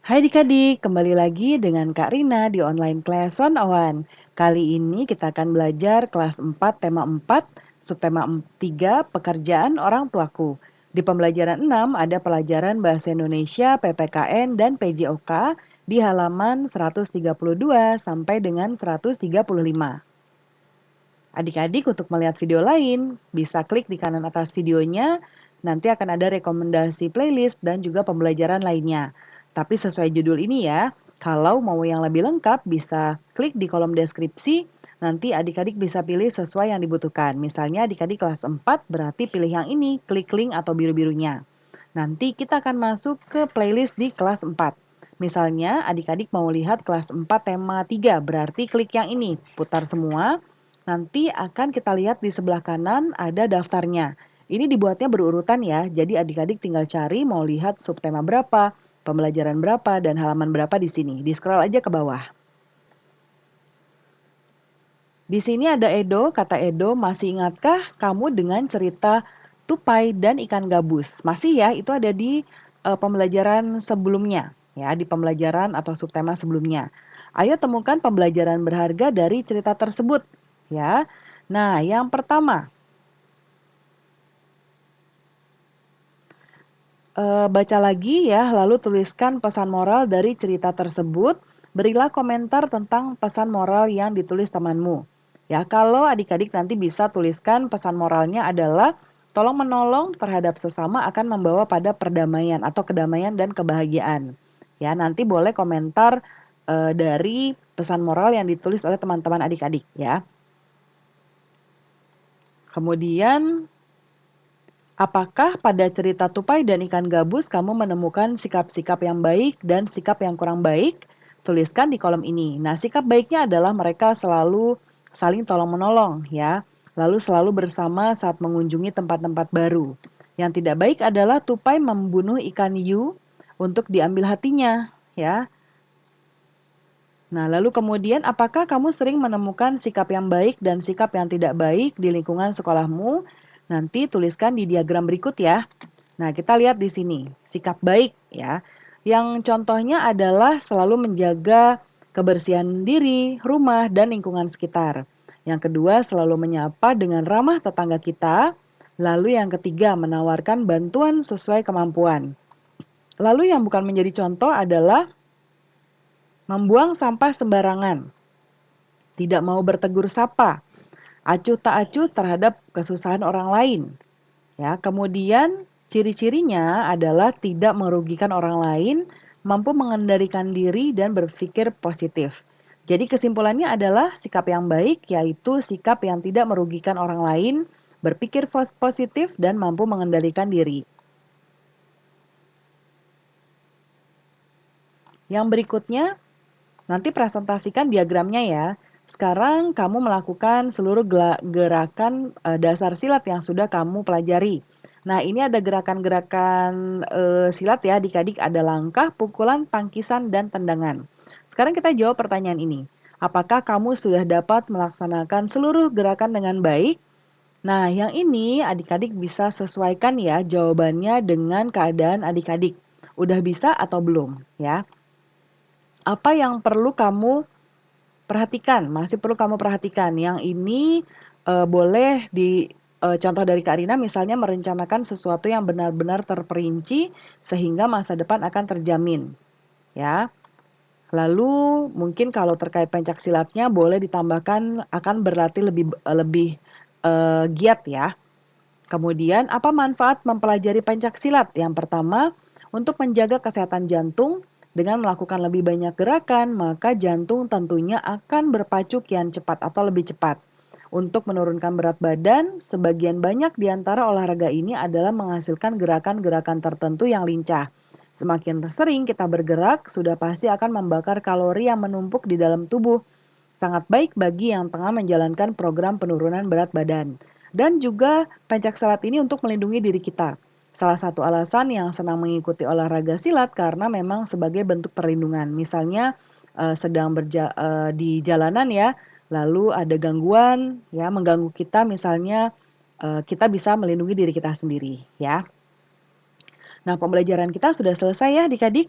Hai adik-adik, kembali lagi dengan Kak Rina di online class 101. Kali ini kita akan belajar kelas 4 tema 4, subtema 3, pekerjaan orang tuaku. Di pembelajaran 6 ada pelajaran Bahasa Indonesia, PPKN, dan PJOK di halaman 132 sampai dengan 135. Adik-adik untuk melihat video lain, bisa klik di kanan atas videonya, nanti akan ada rekomendasi playlist dan juga pembelajaran lainnya. Tapi sesuai judul ini ya, kalau mau yang lebih lengkap bisa klik di kolom deskripsi, nanti adik-adik bisa pilih sesuai yang dibutuhkan. Misalnya adik-adik kelas 4 berarti pilih yang ini, klik link atau biru-birunya. Nanti kita akan masuk ke playlist di kelas 4. Misalnya adik-adik mau lihat kelas 4 tema 3, berarti klik yang ini, putar semua. Nanti akan kita lihat di sebelah kanan ada daftarnya. Ini dibuatnya berurutan ya, jadi adik-adik tinggal cari mau lihat subtema berapa, pembelajaran berapa, dan halaman berapa di sini. Di scroll aja ke bawah. Di sini ada Edo, kata Edo, masih ingatkah kamu dengan cerita tupai dan ikan gabus? Masih ya, itu ada di pembelajaran sebelumnya, ya, di pembelajaran atau subtema sebelumnya. Ayo temukan pembelajaran berharga dari cerita tersebut, ya. Nah, yang pertama, baca lagi ya, lalu tuliskan pesan moral dari cerita tersebut. Berilah komentar tentang pesan moral yang ditulis temanmu. Ya, kalau adik-adik nanti bisa tuliskan pesan moralnya adalah tolong menolong terhadap sesama akan membawa pada perdamaian atau kedamaian dan kebahagiaan. Ya, nanti boleh komentar dari pesan moral yang ditulis oleh teman-teman adik-adik ya. Kemudian apakah pada cerita tupai dan ikan gabus kamu menemukan sikap-sikap yang baik dan sikap yang kurang baik? Tuliskan di kolom ini. Nah, sikap baiknya adalah mereka selalu saling tolong-menolong ya. Lalu selalu bersama saat mengunjungi tempat-tempat baru. Yang tidak baik adalah tupai membunuh ikan hiu untuk diambil hatinya ya. Nah, lalu kemudian apakah kamu sering menemukan sikap yang baik dan sikap yang tidak baik di lingkungan sekolahmu? Nanti tuliskan di diagram berikut ya. Nah, kita lihat di sini, sikap baik ya. Yang contohnya adalah selalu menjaga kebersihan diri, rumah, dan lingkungan sekitar. Yang kedua, selalu menyapa dengan ramah tetangga kita. Lalu yang ketiga, menawarkan bantuan sesuai kemampuan. Lalu yang bukan menjadi contoh adalah membuang sampah sembarangan, tidak mau bertegur sapa, acuh tak acuh terhadap kesusahan orang lain. Ya, kemudian ciri-cirinya adalah tidak merugikan orang lain, mampu mengendalikan diri dan berpikir positif. Jadi kesimpulannya adalah sikap yang baik yaitu sikap yang tidak merugikan orang lain, berpikir positif dan mampu mengendalikan diri. Yang berikutnya, nanti presentasikan diagramnya ya. Sekarang kamu melakukan seluruh gerakan dasar silat yang sudah kamu pelajari. Nah, ini ada gerakan-gerakan silat ya, adik-adik, ada langkah, pukulan, tangkisan, dan tendangan. Sekarang kita jawab pertanyaan ini. Apakah kamu sudah dapat melaksanakan seluruh gerakan dengan baik? Nah, yang ini adik-adik bisa sesuaikan ya jawabannya dengan keadaan adik-adik. Udah bisa atau belum ya? Apa yang perlu kamu perhatikan? Masih perlu kamu perhatikan. Yang ini boleh contoh dari Kak Rina misalnya merencanakan sesuatu yang benar-benar terperinci sehingga masa depan akan terjamin, ya. Lalu mungkin kalau terkait pencak silatnya boleh ditambahkan akan berlatih lebih giat ya. Kemudian, apa manfaat mempelajari pencak silat? Yang pertama, untuk menjaga kesehatan jantung, dengan melakukan lebih banyak gerakan, maka jantung tentunya akan berpacu kian cepat atau lebih cepat. Untuk menurunkan berat badan, sebagian banyak di antara olahraga ini adalah menghasilkan gerakan-gerakan tertentu yang lincah. Semakin sering kita bergerak, sudah pasti akan membakar kalori yang menumpuk di dalam tubuh. Sangat baik bagi yang tengah menjalankan program penurunan berat badan. Dan juga pencak silat ini untuk melindungi diri kita. Salah satu alasan yang senang mengikuti olahraga silat karena memang sebagai bentuk perlindungan. Misalnya sedang di jalanan ya, lalu ada gangguan ya mengganggu kita misalnya kita bisa melindungi diri kita sendiri ya. Nah, pembelajaran kita sudah selesai ya adik-adik.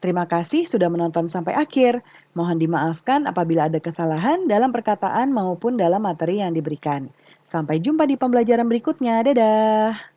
Terima kasih sudah menonton sampai akhir. Mohon dimaafkan apabila ada kesalahan dalam perkataan maupun dalam materi yang diberikan. Sampai jumpa di pembelajaran berikutnya. Dadah.